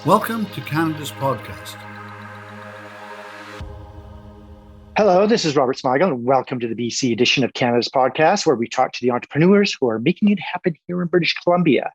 Welcome to Canada's podcast. Hello, this is Robert Smigel, and welcome to the BC edition of Canada's podcast, where we talk to the entrepreneurs who are making it happen here in British Columbia.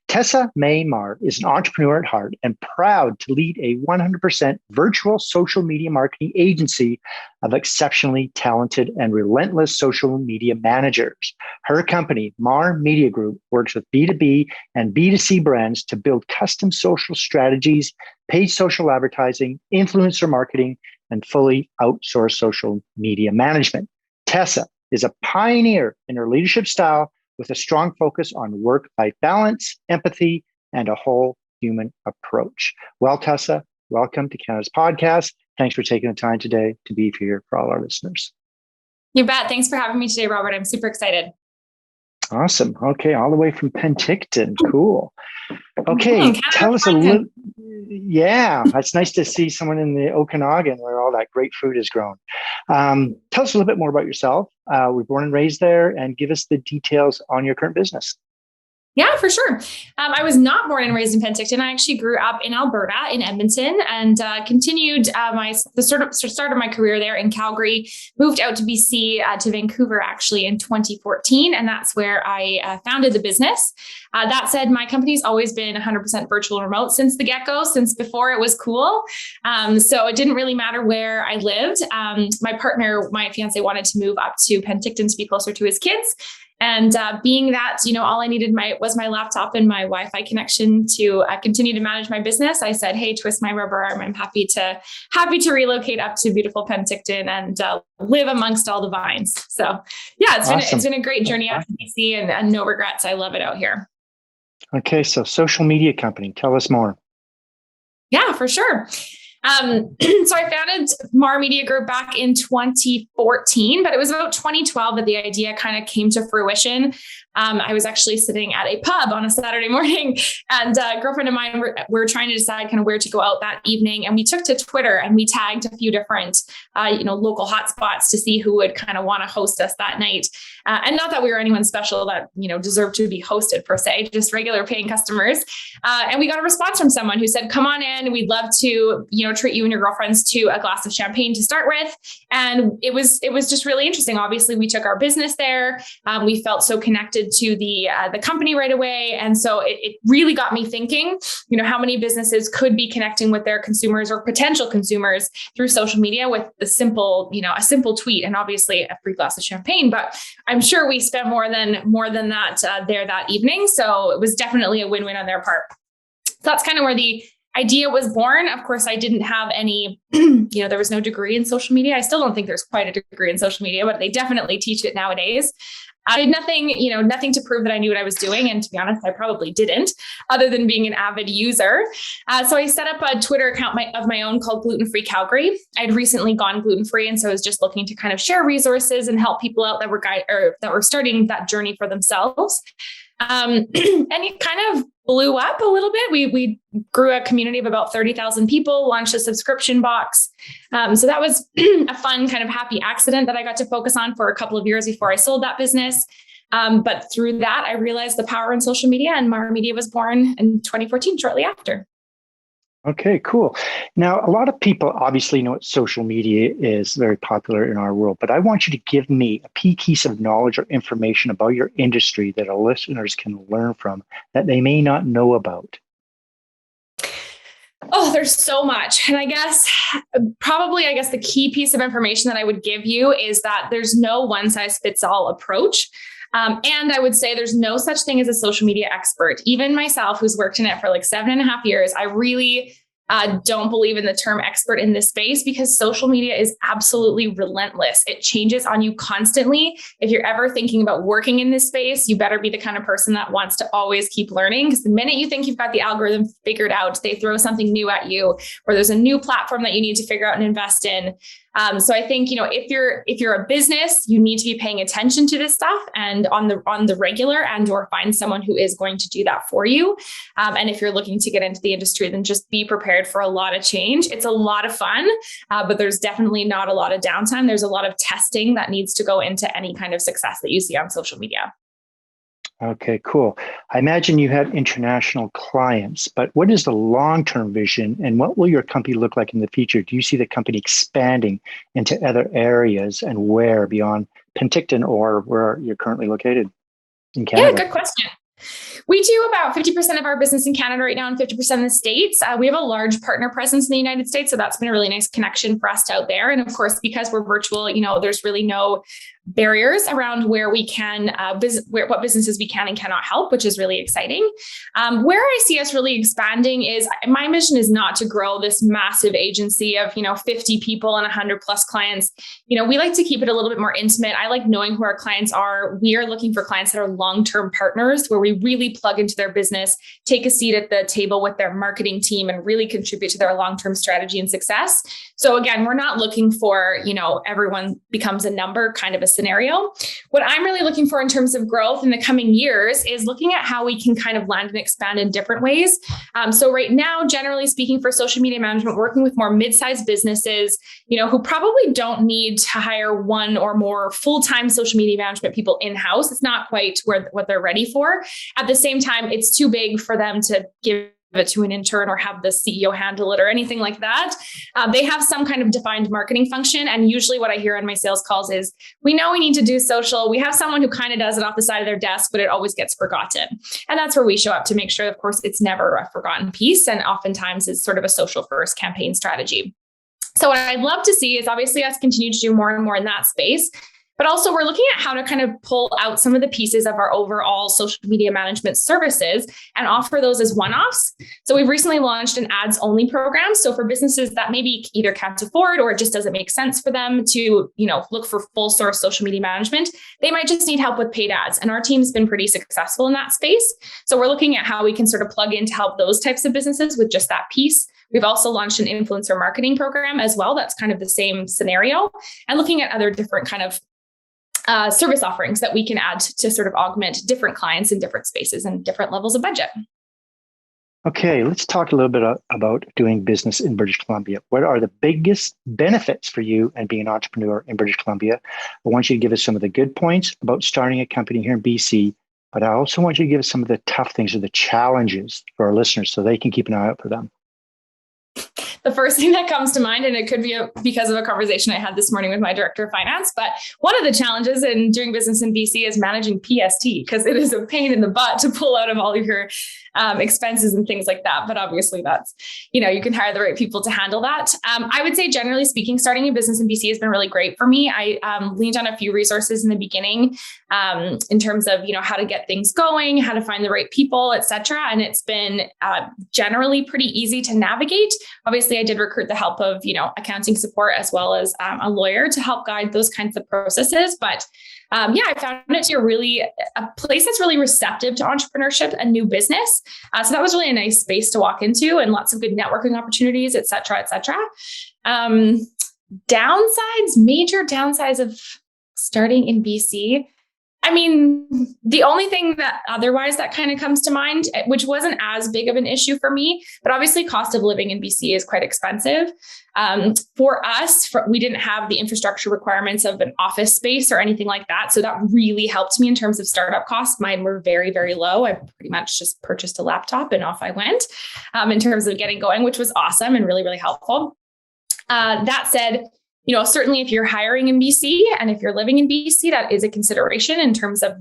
Tessa May Marr is an entrepreneur at heart and proud to lead a 100% virtual social media marketing agency of exceptionally talented and relentless social media managers. Her company, Marr Media Group, works with B2B and B2C brands to build custom social strategies, paid social advertising, influencer marketing, and fully outsource social media management. Tessa is a pioneer in her leadership style with a strong focus on work-life balance, empathy, and a whole human approach. Well, Tessa, welcome to Canada's podcast. Thanks for taking the time today to be here for all our listeners. You bet. Thanks for having me today, Robert. I'm super excited. Awesome. Okay, all the way from Penticton. Cool. Okay, tell us a little. Yeah, it's nice to see someone in the Okanagan where all that great food is grown. Tell us a little bit more about yourself. We're born and raised there, and give us the details on your current business. Yeah, for sure. I was not born and raised in Penticton. I actually grew up in Alberta, in Edmonton, and continued the start of my career there in Calgary. Moved out to BC, to Vancouver, actually in 2014, and that's where I founded the business. That said, my company's always been 100% virtual remote since the get-go, since before it was cool. So it didn't really matter where I lived. My partner, my fiance, wanted to move up to Penticton to be closer to his kids. And being that, all I needed was my laptop and my Wi-Fi connection to continue to manage my business, I said, "Hey, twist my rubber arm. I'm happy to relocate up to beautiful Penticton and live amongst all the vines." So, yeah, it's been a great journey out to BC and no regrets. I love it out here. Okay, so social media company. Tell us more. Yeah, for sure. So I founded Marr Media Group back in 2014, but it was about 2012 that the idea kind of came to fruition. I was actually sitting at a pub on a Saturday morning, and a girlfriend of mine, we were trying to decide kind of where to go out that evening. And we took to Twitter and we tagged a few different, local hotspots to see who would kind of want to host us that night. And not that we were anyone special that, deserved to be hosted per se, just regular paying customers. And we got a response from someone who said, "Come on in. We'd love to, treat you and your girlfriends to a glass of champagne to start with." And it was just really interesting. Obviously, we took our business there. We felt so connected to the company right away. And so it really got me thinking, how many businesses could be connecting with their consumers or potential consumers through social media with a simple tweet and obviously a free glass of champagne. But I'm sure we spent more than that there that evening. So it was definitely a win-win on their part. So that's kind of where the idea was born. Of course, I didn't have any, there was no degree in social media. I still don't think there's quite a degree in social media, but they definitely teach it nowadays. I had nothing to prove that I knew what I was doing. And to be honest, I probably didn't, other than being an avid user. So I set up a Twitter account of my own called Gluten Free Calgary. I'd recently gone gluten-free. And so I was just looking to kind of share resources and help people out that were starting that journey for themselves. And it kind of blew up a little bit. We grew a community of about 30,000 people, launched a subscription box. So that was a fun kind of happy accident that I got to focus on for a couple of years before I sold that business. But through that, I realized the power in social media, and Marr Media was born in 2014, shortly after. Okay, cool. Now, a lot of people obviously know what social media is, very popular in our world, but I want you to give me a piece of knowledge or information about your industry that our listeners can learn from that they may not know about. Oh, there's so much. And I guess the key piece of information that I would give you is that there's no one size fits all approach. And I would say there's no such thing as a social media expert. Even myself, who's worked in it for like 7.5 years, I really don't believe in the term expert in this space, because social media is absolutely relentless. It changes on you constantly. If you're ever thinking about working in this space, you better be the kind of person that wants to always keep learning, because the minute you think you've got the algorithm figured out, they throw something new at you, or there's a new platform that you need to figure out and invest in. So I think, if you're a business, you need to be paying attention to this stuff and on the regular, and or find someone who is going to do that for you. And if you're looking to get into the industry, then just be prepared for a lot of change. It's a lot of fun, but there's definitely not a lot of downtime. There's a lot of testing that needs to go into any kind of success that you see on social media. Okay, cool. I imagine you have international clients, but what is the long-term vision and what will your company look like in the future? Do you see the company expanding into other areas and where beyond Penticton or where you're currently located in Yeah, Canada? good question. We do about 50% of our business in Canada right now and 50% in the States. We have a large partner presence in the United States. So that's been a really nice connection for us out there. And of course, because we're virtual, there's really no barriers around where we can what businesses we can and cannot help, which is really exciting. Where I see us really expanding is my mission is not to grow this massive agency of 50 people and 100 plus clients. We like to keep it a little bit more intimate. I like knowing who our clients are. We are looking for clients that are long-term partners where we really plug into their business, take a seat at the table with their marketing team, and really contribute to their long-term strategy and success. So again, we're not looking for everyone becomes a number kind of a scenario. What I'm really looking for in terms of growth in the coming years is looking at how we can kind of land and expand in different ways. So right now, generally speaking, for social media management, working with more mid-sized businesses, who probably don't need to hire one or more full-time social media management people in-house. It's not quite what they're ready for. At the same time, it's too big for them to give it to an intern or have the CEO handle it or anything like that. They have some kind of defined marketing function. And usually what I hear on my sales calls is, we know we need to do social. We have someone who kind of does it off the side of their desk, but it always gets forgotten. And that's where we show up to make sure, of course, it's never a forgotten piece. And oftentimes it's sort of a social first campaign strategy. So what I'd love to see is obviously us continue to do more and more in that space. But also we're looking at how to kind of pull out some of the pieces of our overall social media management services and offer those as one-offs. So we've recently launched an ads only program. So for businesses that maybe either can't afford or it just doesn't make sense for them to, look for full source social media management, they might just need help with paid ads. And our team's been pretty successful in that space. So we're looking at how we can sort of plug in to help those types of businesses with just that piece. We've also launched an influencer marketing program as well. That's kind of the same scenario, and looking at other different kind of service offerings that we can add to sort of augment different clients in different spaces and different levels of budget. Okay, let's talk a little bit about doing business in British Columbia. What are the biggest benefits for you and being an entrepreneur in British Columbia? I want you to give us some of the good points about starting a company here in BC, but I also want you to give us some of the tough things or the challenges for our listeners so they can keep an eye out for them. The first thing that comes to mind, and it could be because of a conversation I had this morning with my director of finance, but one of the challenges in doing business in BC is managing PST, because it is a pain in the butt to pull out of all of your expenses and things like that. But obviously that's, you can hire the right people to handle that. I would say generally speaking, starting a business in BC has been really great for me. I leaned on a few resources in the beginning in terms of, how to get things going, how to find the right people, et cetera. And it's been generally pretty easy to navigate. Obviously, I did recruit the help of, accounting support as well as a lawyer to help guide those kinds of processes. But I found it to be a place that's really receptive to entrepreneurship and new business. So that was really a nice space to walk into, and lots of good networking opportunities, et cetera, et cetera. Major downsides of starting in BC. I mean, the only thing that otherwise that kind of comes to mind, which wasn't as big of an issue for me, but obviously cost of living in BC is quite expensive. For us, we didn't have the infrastructure requirements of an office space or anything like that. So that really helped me in terms of startup costs. Mine were very, very low. I pretty much just purchased a laptop and off I went in terms of getting going, which was awesome and really, really helpful. That said, certainly if you're hiring in BC and if you're living in BC, that is a consideration in terms of,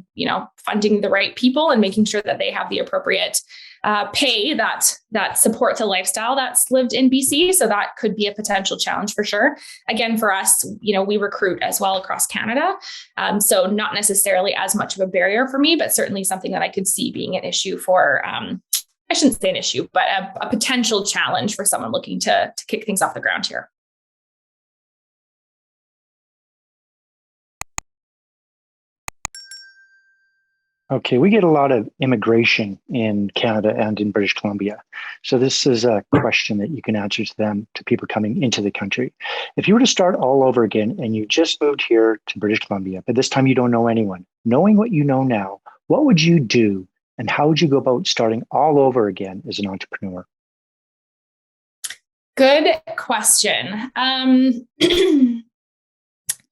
funding the right people and making sure that they have the appropriate pay that supports a lifestyle that's lived in BC. So that could be a potential challenge for sure. Again, for us, we recruit as well across Canada. So not necessarily as much of a barrier for me, but certainly something that I could see being an issue for, I shouldn't say an issue, but a potential challenge for someone looking to kick things off the ground here. Okay, we get a lot of immigration in Canada and in British Columbia. So this is a question that you can answer to people coming into the country. If you were to start all over again and you just moved here to British Columbia, but this time you don't know anyone, knowing what you know now, what would you do and how would you go about starting all over again as an entrepreneur? Good question.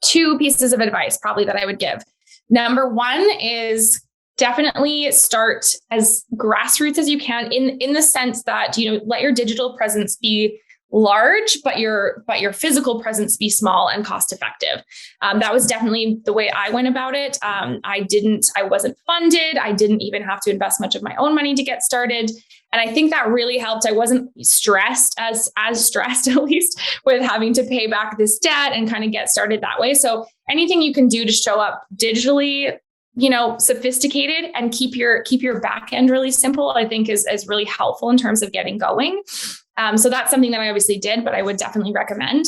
Two pieces of advice probably that I would give. Number one is definitely start as grassroots as you can in the sense that, let your digital presence be large, but your physical presence be small and cost effective. That was definitely the way I went about it. I wasn't funded. I didn't even have to invest much of my own money to get started. And I think that really helped. I wasn't stressed as stressed, at least, with having to pay back this debt and kind of get started that way. So anything you can do to show up digitally, sophisticated and keep your back end really simple, I think is really helpful in terms of getting going. So that's something that I obviously did, but I would definitely recommend.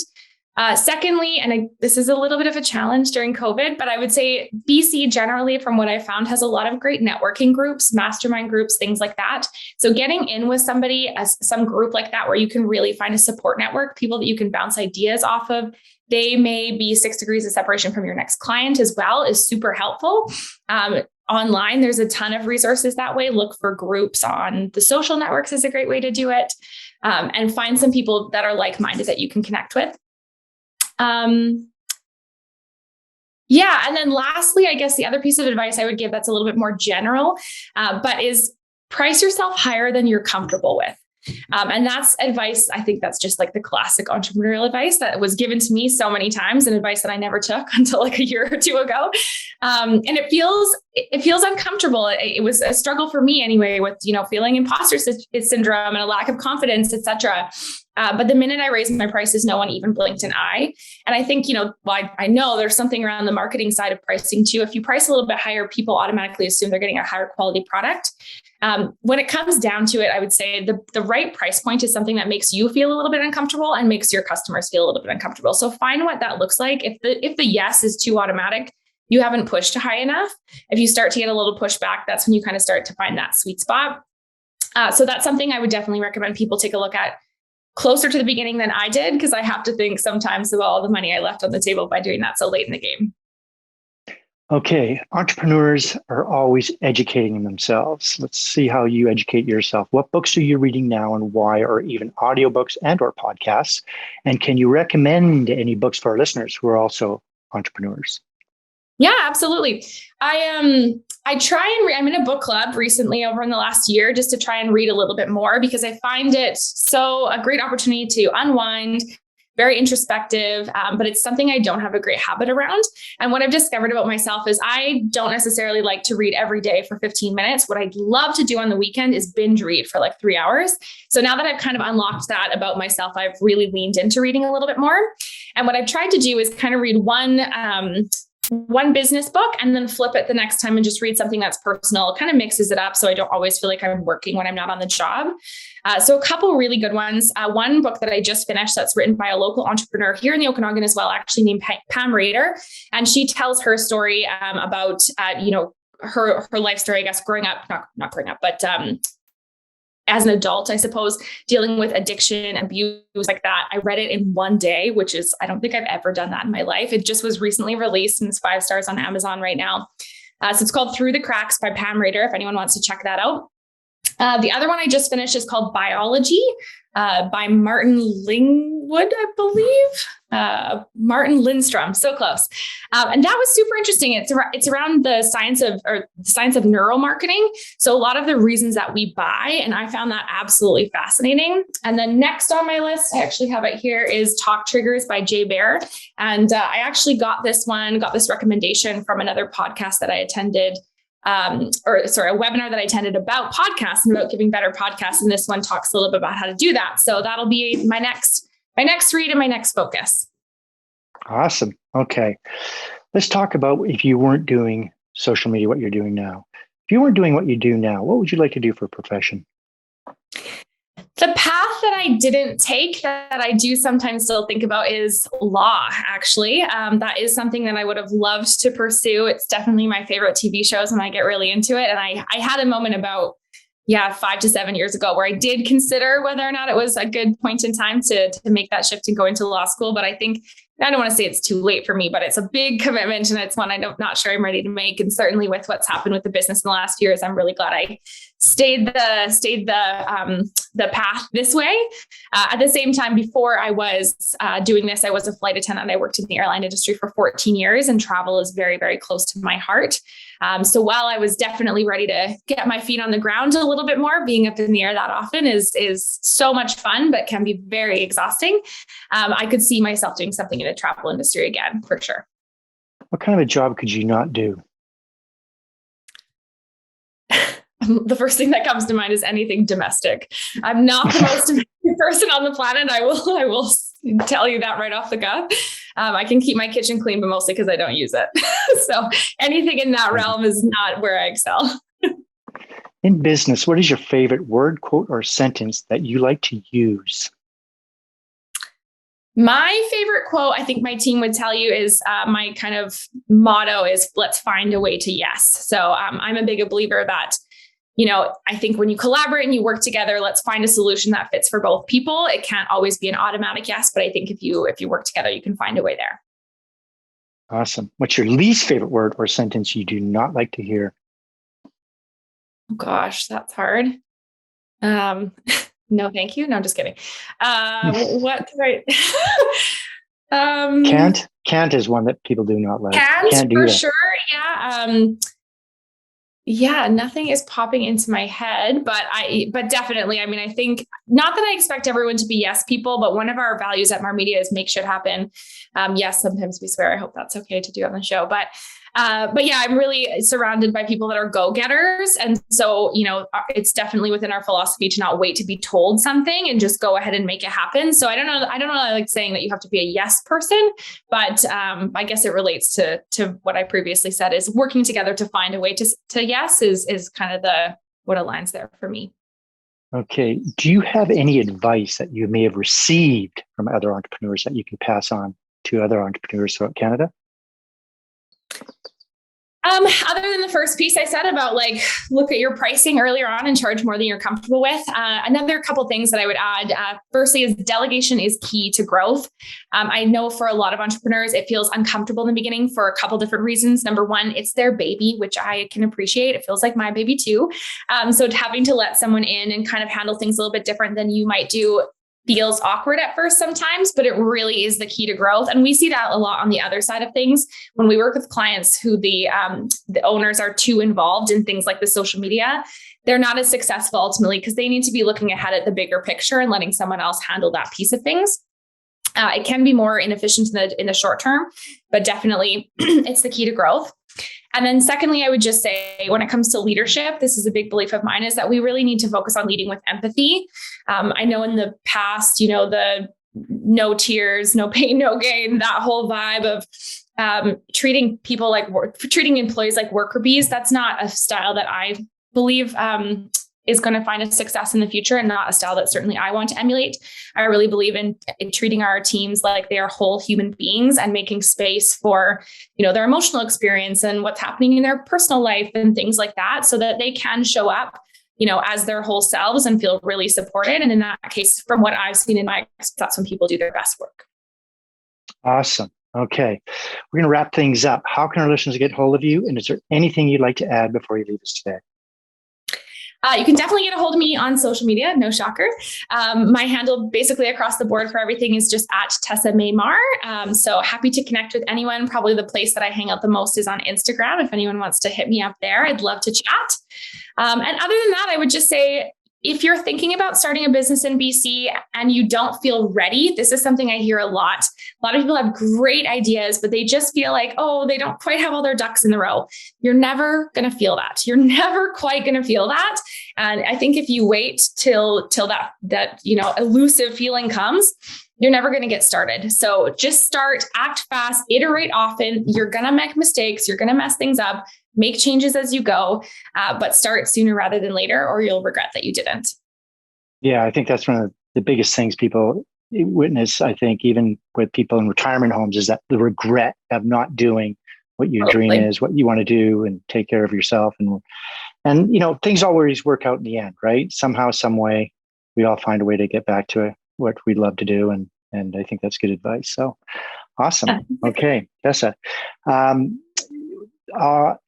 Secondly, this is a little bit of a challenge during COVID, but I would say BC generally, from what I found, has a lot of great networking groups, mastermind groups, things like that. So getting in with somebody, some group like that, where you can really find a support network, people that you can bounce ideas off of. They may be 6 degrees of separation from your next client as well, is super helpful. Online, there's a ton of resources that way. Look for groups on the social networks is a great way to do it. And find some people that are like-minded that you can connect with. And then lastly, I guess the other piece of advice I would give that's a little bit more general, but is price yourself higher than you're comfortable with. And that's advice. I think that's just like the classic entrepreneurial advice that was given to me so many times, and advice that I never took until like a year or two ago. And it feels uncomfortable. It was a struggle for me anyway, with, feeling imposter syndrome and a lack of confidence, etc. But the minute I raised my prices, no one even blinked an eye. And I think, I know there's something around the marketing side of pricing too. If you price a little bit higher, people automatically assume they're getting a higher quality product. When it comes down to it, I would say the right price point is something that makes you feel a little bit uncomfortable and makes your customers feel a little bit uncomfortable. So find what that looks like. If the yes is too automatic, you haven't pushed high enough. If you start to get a little pushback, that's when you kind of start to find that sweet spot. So that's something I would definitely recommend people take a look at closer to the beginning than I did, because I have to think sometimes about all the money I left on the table by doing that so late in the game. Okay, entrepreneurs are always educating themselves. Let's see how you educate yourself. What books are you reading now and why, or even audiobooks and or podcasts? And can you recommend any books for our listeners who are also entrepreneurs? Yeah, absolutely. I try and I'm in a book club recently over in the last year just to try and read a little bit more, because I find it a great opportunity to unwind, very introspective, but it's something I don't have a great habit around. And what I've discovered about myself is I don't necessarily like to read every day for 15 minutes. What I'd love to do on the weekend is binge read for like 3 hours. So now that I've kind of unlocked that about myself, I've really leaned into reading a little bit more. And what I've tried to do is kind of read one business book and then flip it the next time and just read something that's personal. It kind of mixes it up so I don't always feel like I'm working when I'm not on the job. So a couple really good ones. One book that I just finished that's written by a local entrepreneur here in the Okanagan as well, actually named Pam Rader. And she tells her story about, her life story, I guess, growing up, not growing up, but as an adult, I suppose, dealing with addiction, abuse like that. I read it in one day, which is, I don't think I've ever done that in my life. It just was recently released and it's 5 stars on Amazon right now. So it's called Through the Cracks by Pam Rader, if anyone wants to check that out. The other one I just finished is called Biology by Martin Lingwood, I believe. Martin Lindstrom, so close. And that was super interesting. It's around the science of neuromarketing. So a lot of the reasons that we buy, and I found that absolutely fascinating. And then next on my list, I actually have it here, is Talk Triggers by Jay Baer. And I actually got this recommendation from another podcast that I attended. A webinar that I attended about podcasts and about giving better podcasts. And this one talks a little bit about how to do that. So that'll be my next read and my next focus. Awesome. Okay. Let's talk about, if you weren't doing social media, what you're doing now. If you weren't doing what you do now, what would you like to do for a profession? The path that I didn't take that I do sometimes still think about is law, actually. That is something that I would have loved to pursue. It's definitely my favorite TV shows when I get really into it. And I had a moment about 5 to 7 years ago where I did consider whether or not it was a good point in time to make that shift and go into law school. But I think, I don't want to say it's too late for me, but it's a big commitment and it's one I'm not sure I'm ready to make. And certainly with what's happened with the business in the last years, I'm really glad I stayed the path this way. At the same time, before I was doing this, I was a flight attendant. I worked in the airline industry for 14 years, and travel is very, very close to my heart. So while I was definitely ready to get my feet on the ground a little bit more, being up in the air that often is so much fun, but can be very exhausting. I could see myself doing something in the travel industry again, for sure. What kind of a job could you not do? The first thing that comes to mind is anything domestic. I'm not the most domestic person on the planet. I will tell you that right off the cuff. I can keep my kitchen clean, but mostly because I don't use it. So anything in that realm is not where I excel. In business, what is your favorite word, quote, or sentence that you like to use? My favorite quote, I think my team would tell you, is my kind of motto is, let's find a way to yes. So I'm a big believer that, I think when you collaborate and you work together, let's find a solution that fits for both people. It can't always be an automatic yes, but I think if you work together, you can find a way there. Awesome. What's your least favorite word or sentence you do not like to hear? Oh gosh, that's hard. No, thank you. No, I'm just kidding. What do I? Can't is one that people do not like. Can't do for that. Sure. Yeah. Yeah, nothing is popping into my head, but definitely, I think not that I expect everyone to be yes people, but one of our values at Mar Media is make shit happen. Yes, sometimes we swear. I hope that's okay to do on the show, but yeah, I'm really surrounded by people that are go-getters. And so, it's definitely within our philosophy to not wait to be told something and just go ahead and make it happen. So I don't know. I like saying that you have to be a yes person, but I guess it relates to what I previously said, is working together to find a way to yes is kind of what aligns there for me. Okay. Do you have any advice that you may have received from other entrepreneurs that you can pass on to other entrepreneurs throughout Canada? Other than the first piece I said about look at your pricing earlier on and charge more than you're comfortable with. Another couple things that I would add, firstly, is delegation is key to growth. I know for a lot of entrepreneurs, it feels uncomfortable in the beginning for a couple different reasons. Number one, it's their baby, which I can appreciate. It feels like my baby too. So having to let someone in and kind of handle things a little bit different than you might do feels awkward at first sometimes, but it really is the key to growth. And we see that a lot on the other side of things when we work with clients who the owners are too involved in things like the social media. They're not as successful ultimately because they need to be looking ahead at the bigger picture and letting someone else handle that piece of things. It can be more inefficient in the short term, but definitely it's the key to growth. And then secondly, I would just say when it comes to leadership, this is a big belief of mine, is that we really need to focus on leading with empathy. I know in the past, the no tears, no pain, no gain, that whole vibe of treating employees like worker bees. That's not a style that I believe is going to find a success in the future, and not a style that certainly I want to emulate. I really believe in treating our teams like they are whole human beings and making space for, their emotional experience and what's happening in their personal life and things like that, so that they can show up, as their whole selves and feel really supported. And in that case, from what I've seen in my experience, that's when people do their best work. Awesome. Okay. We're going to wrap things up. How can our listeners get hold of you? And is there anything you'd like to add before you leave us today? You can definitely get a hold of me on social media. No shocker. My handle basically across the board for everything is just at Tessa Maymar. So happy to connect with anyone. Probably the place that I hang out the most is on Instagram. If anyone wants to hit me up there, I'd love to chat. And other than that, I would just say, if you're thinking about starting a business in BC and you don't feel ready, this is something I hear a lot. A lot of people have great ideas, but they just feel like, they don't quite have all their ducks in the row. You're never going to feel that. You're never quite going to feel that. And I think if you wait till that elusive feeling comes, you're never going to get started. So just start, act fast, iterate often. You're going to make mistakes. You're going to mess things up. Make changes as you go, but start sooner rather than later, or you'll regret that you didn't. Yeah, I think that's one of the biggest things people witness, I think, even with people in retirement homes, is that the regret of not doing what your dream is, what you want to do, and take care of yourself. And things always work out in the end, right? Somehow, some way, we all find a way to get back to what we love to do. And I think that's good advice. So awesome. Okay, Tessa.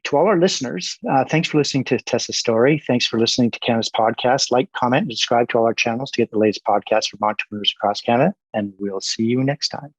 To all our listeners, thanks for listening to Tessa's story. Thanks for listening to Canada's podcast. Like, comment, and subscribe to all our channels to get the latest podcasts from entrepreneurs across Canada. And we'll see you next time.